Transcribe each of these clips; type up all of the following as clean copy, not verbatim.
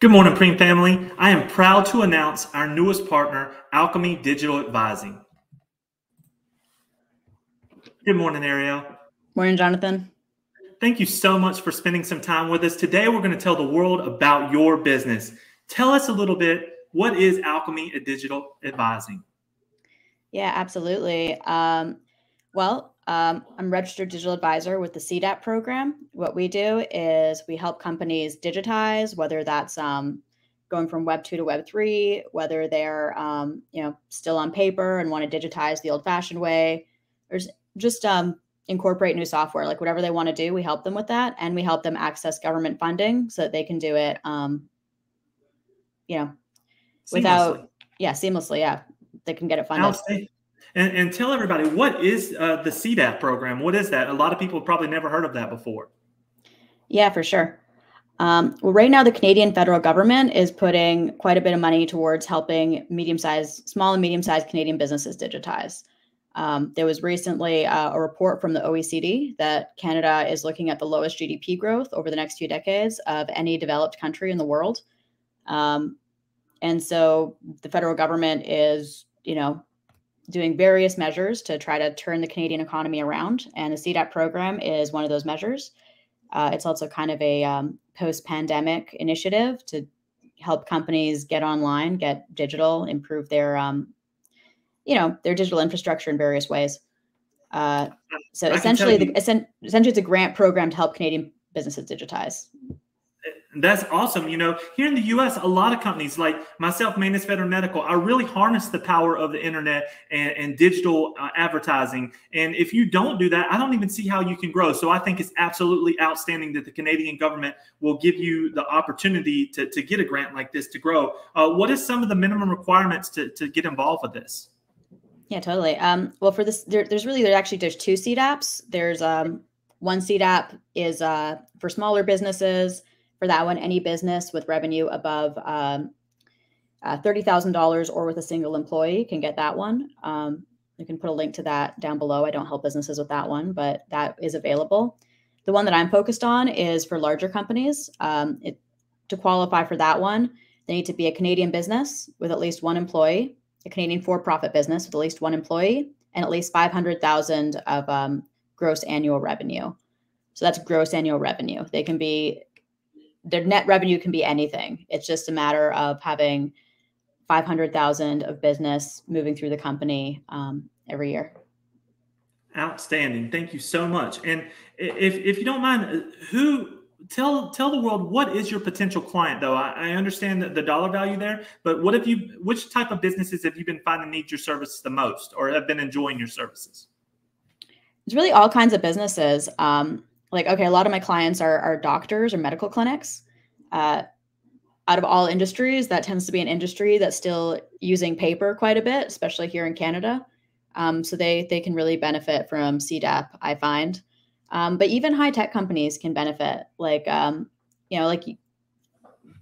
Good morning, Preme family. I am proud to announce our newest partner, Alchemy Digital Advising. Good morning, Ariel. Morning, Jonathan. Thank you so much for spending some time with us. Today, we're going to tell the world about your business. Tell us a little bit, what is Alchemy Digital Advising? Yeah, absolutely. I'm a registered digital advisor with the Cdap program. What we do is we help companies digitize, whether that's going from Web 2 to Web 3, whether they're still on paper and want to digitize the old-fashioned way, or just incorporate new software, like whatever they want to do. We help them with that, and we help them access government funding so that they can do it, Seamlessly. seamlessly. Yeah, they can get it funded. And tell everybody, what is the Cdap program? What is that? A lot of people have probably never heard of that before. Yeah, for sure. Well, right now, the Canadian federal government is putting quite a bit of money towards helping small and medium-sized Canadian businesses digitize. There was recently a report from the OECD that Canada is looking at the lowest GDP growth over the next few decades of any developed country in the world. And so the federal government is, doing various measures to try to turn the Canadian economy around. And the Cdap program is one of those measures. It's also kind of a post-pandemic initiative to help companies get online, get digital, improve their, their digital infrastructure in various ways. So essentially, it's a grant program to help Canadian businesses digitize. That's awesome. Here in the U.S., a lot of companies like myself, Manus Veteran Medical, I really harness the power of the internet and digital advertising. And if you don't do that, I don't even see how you can grow. So I think it's absolutely outstanding that the Canadian government will give you the opportunity to get a grant like this to grow. What is some of the minimum requirements to get involved with this? Yeah, totally. Well, for this, there's two Cdaps. There's one Cdap is for smaller businesses. For that one, any business with revenue above $30,000 or with a single employee can get that one. You can put a link to that down below. I don't help businesses with that one, but that is available. The one that I'm focused on is for larger companies. To qualify for that one, they need to be a Canadian business with at least one employee, a Canadian for-profit business with at least one employee, and at least 500,000 of gross annual revenue. So that's gross annual revenue. Their net revenue can be anything. It's just a matter of having 500,000 of business moving through the company every year. Outstanding. Thank you so much. And if you don't mind, tell the world, what is your potential client, though? I understand the dollar value there, but which type of businesses have you been finding need your services the most, or have been enjoying your services? It's really all kinds of businesses. A lot of my clients are doctors or medical clinics. Out of all industries, that tends to be an industry that's still using paper quite a bit, especially here in Canada. So they can really benefit from Cdap, I find. But even high-tech companies can benefit. I'm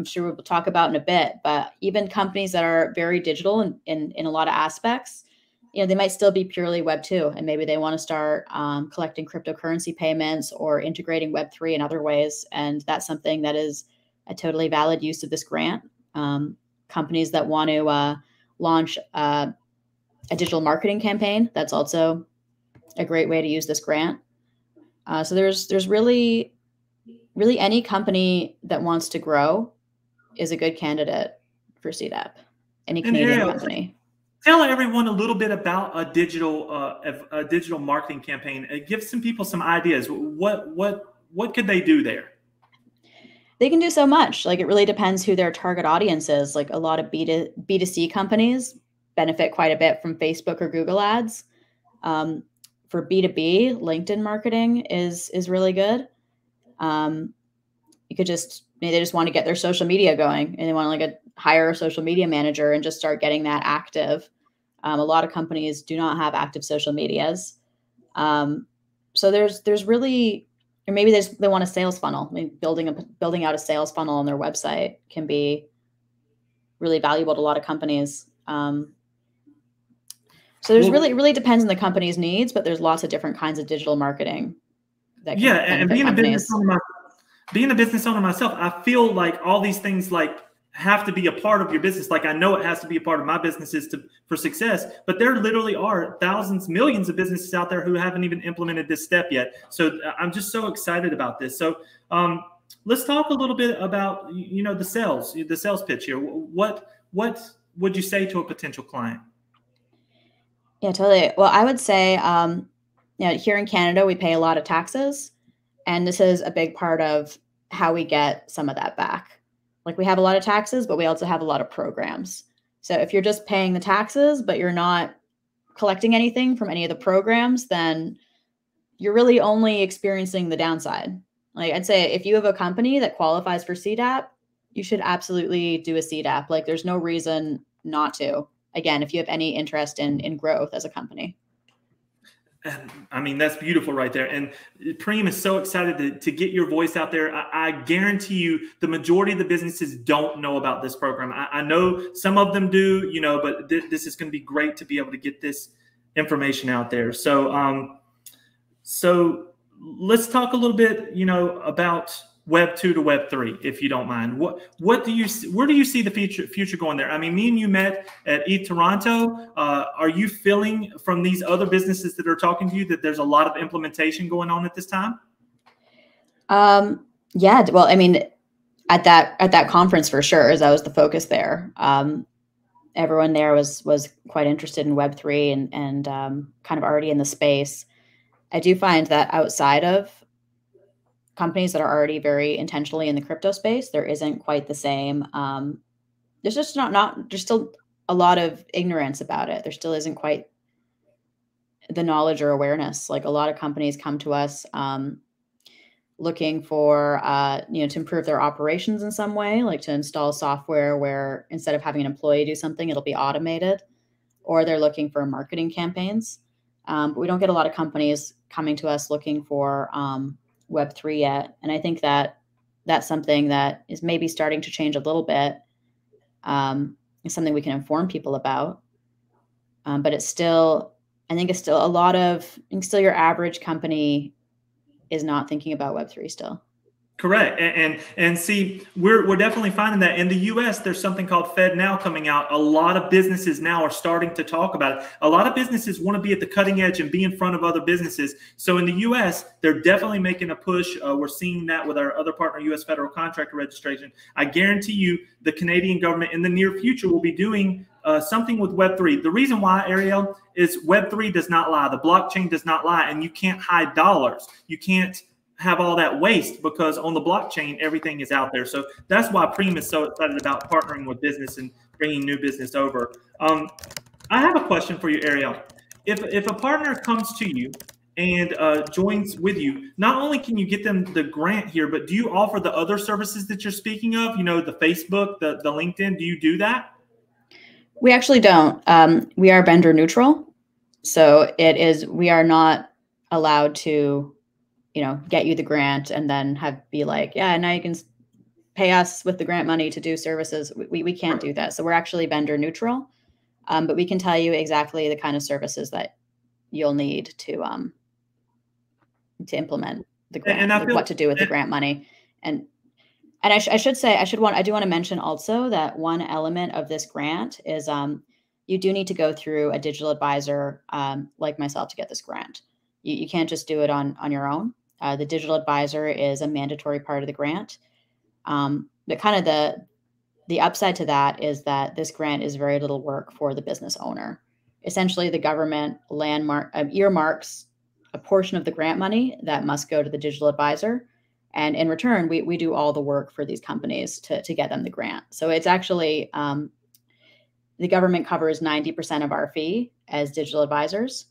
sure we'll talk about in a bit, but even companies that are very digital in a lot of aspects, they might still be purely Web 2, and maybe they want to start collecting cryptocurrency payments or integrating Web 3 in other ways. And that's something that is a totally valid use of this grant. Companies that want to launch a digital marketing campaign, that's also a great way to use this grant. So there's really any company that wants to grow is a good candidate for Cdap, any Canadian company. Tell everyone a little bit about a digital marketing campaign. Give some people some ideas. What could they do there? They can do so much. It really depends who their target audience is. A lot of B2C companies benefit quite a bit from Facebook or Google ads. For B2B, LinkedIn marketing is really good. You could maybe they just want to get their social media going, and they want to hire a social media manager and just start getting that active. A lot of companies do not have active social medias. So there's really, or maybe they want a sales funnel. Building out a sales funnel on their website can be really valuable to a lot of companies. So it really depends on the company's needs, but there's lots of different kinds of digital marketing that can benefit companies. being a business owner myself, I feel like all these things like have to be a part of your business. Like I know it has to be a part of my businesses for success, but there literally are thousands, millions of businesses out there who haven't even implemented this step yet. So I'm just so excited about this. So let's talk a little bit about, the sales pitch here. What would you say to a potential client? Yeah, totally. Well, I would say, here in Canada, we pay a lot of taxes, and this is a big part of how we get some of that back. Like we have a lot of taxes, but we also have a lot of programs. So if you're just paying the taxes, but you're not collecting anything from any of the programs, then you're really only experiencing the downside. Like I'd say if you have a company that qualifies for Cdap, you should absolutely do a Cdap. Like there's no reason not to. Again, if you have any interest in growth as a company. I mean, that's beautiful right there. And Preme is so excited to get your voice out there. I guarantee you the majority of the businesses don't know about this program. I know some of them do, but this is going to be great to be able to get this information out there. So, so let's talk a little bit, about Web 2 to Web 3, if you don't mind. Where do you see the future going there? I mean, me and you met at ETH Toronto. Are you feeling from these other businesses that are talking to you that there's a lot of implementation going on at this time? Yeah. Well, I mean, at that conference for sure, as that was the focus there. Everyone there was quite interested in Web 3 and kind of already in the space. I do find that outside of companies that are already very intentionally in the crypto space, there isn't quite the same. There's just there's still a lot of ignorance about it. There still isn't quite the knowledge or awareness. Like a lot of companies come to us looking for, to improve their operations in some way, like to install software where instead of having an employee do something, it'll be automated, or they're looking for marketing campaigns. But we don't get a lot of companies coming to us looking for Web3 yet. And I think that that's something that is maybe starting to change a little bit. It's something we can inform people about. But it's still, I think it's still your average company is not thinking about Web3 still. Correct. And see, we're definitely finding that in the US, there's something called FedNow coming out. A lot of businesses now are starting to talk about it. A lot of businesses want to be at the cutting edge and be in front of other businesses. So in the US, they're definitely making a push. We're seeing that with our other partner, US Federal Contractor Registration. I guarantee you the Canadian government in the near future will be doing something with Web3. The reason why, Ariel, is Web3 does not lie. The blockchain does not lie, and you can't hide dollars. You can't have all that waste because on the blockchain, everything is out there. So that's why Preme is so excited about partnering with business and bringing new business over. I have a question for you, Ariel. If a partner comes to you and joins with you, not only can you get them the grant here, but do you offer the other services that you're speaking of? The Facebook, the LinkedIn, do you do that? We actually don't. We are vendor neutral. So we are not allowed to get you the grant and then be like, yeah, now you can pay us with the grant money to do services. We can't do that. So we're actually vendor neutral, but we can tell you exactly the kind of services that you'll need to implement the grant, and what to do with the grant money. And I do want to mention also that one element of this grant is you do need to go through a digital advisor like myself to get this grant. You can't just do it on your own. The digital advisor is a mandatory part of the grant. But kind of the upside to that is that this grant is very little work for the business owner. Essentially, the government earmarks a portion of the grant money that must go to the digital advisor. And in return, we do all the work for these companies to get them the grant. So it's actually, the government covers 90% of our fee as digital advisors.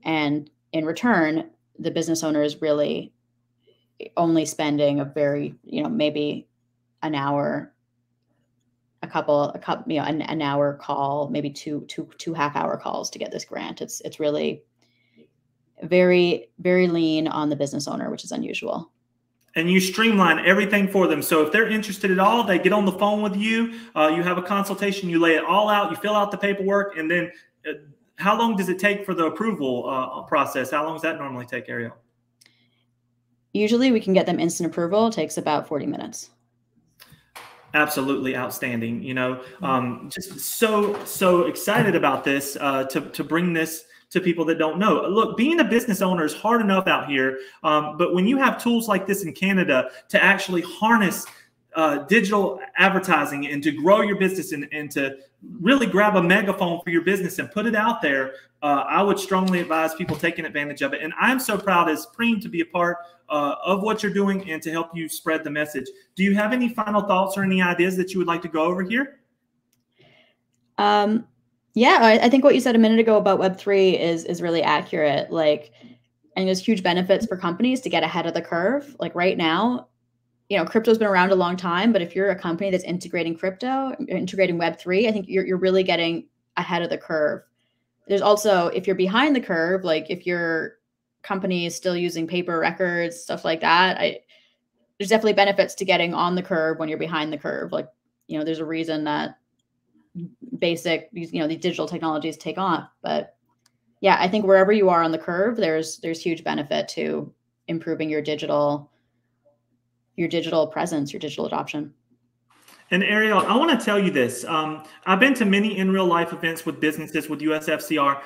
And in return, the business owner is really only spending a very, maybe an hour, an hour call, maybe two half-hour calls to get this grant. It's really very, very lean on the business owner, which is unusual. And you streamline everything for them. So if they're interested at all, they get on the phone with you, you have a consultation, you lay it all out, you fill out the paperwork, and then how long does it take for the approval process? How long does that normally take, Ariel? Usually we can get them instant approval. It takes about 40 minutes. Absolutely outstanding. Just so excited about this to bring this to people that don't know. Look, being a business owner is hard enough out here, but when you have tools like this in Canada to actually harness digital advertising and to grow your business and to really grab a megaphone for your business and put it out there, I would strongly advise people taking advantage of it. And I'm so proud as Preme to be a part of what you're doing and to help you spread the message. Do you have any final thoughts or any ideas that you would like to go over here? Yeah, I think what you said a minute ago about Web3 is really accurate. Like, and there's huge benefits for companies to get ahead of the curve. Like right now, crypto's been around a long time, but if you're a company that's integrating crypto, integrating Web3, I think you're really getting ahead of the curve. There's also, if you're behind the curve, like if your company is still using paper records, stuff like that, there's definitely benefits to getting on the curve when you're behind the curve. Like, there's a reason that these digital technologies take off. But yeah, I think wherever you are on the curve, there's huge benefit to improving your digital presence, your digital adoption. And Ariel, I want to tell you this. I've been to many in real life events with businesses with USFCR.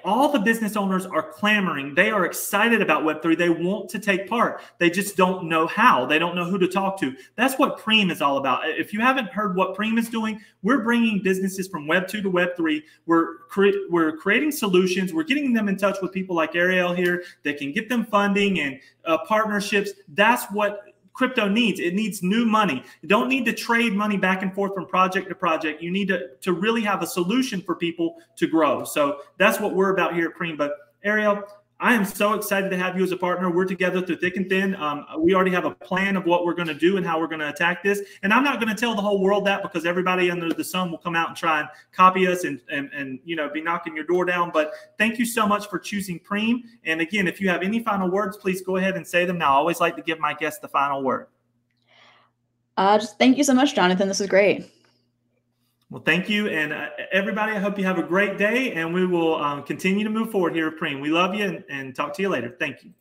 All the business owners are clamoring. They are excited about Web3. They want to take part. They just don't know how. They don't know who to talk to. That's what Preme is all about. If you haven't heard what Preme is doing, we're bringing businesses from Web2 to Web3. We're creating solutions. We're getting them in touch with people like Ariel here that can get them funding and partnerships. That's what crypto needs. It needs new money. You don't need to trade money back and forth from project to project. You need to really have a solution for people to grow. So that's what we're about here at Preme. But Ariel, I am so excited to have you as a partner. We're together through thick and thin. We already have a plan of what we're going to do and how we're going to attack this. And I'm not going to tell the whole world that, because everybody under the sun will come out and try and copy us and be knocking your door down. But thank you so much for choosing Preme. And again, if you have any final words, please go ahead and say them now. I always like to give my guests the final word. Just thank you so much, Jonathan. This is great. Well, thank you. And everybody, I hope you have a great day, and we will continue to move forward here at Preme. We love you and talk to you later. Thank you.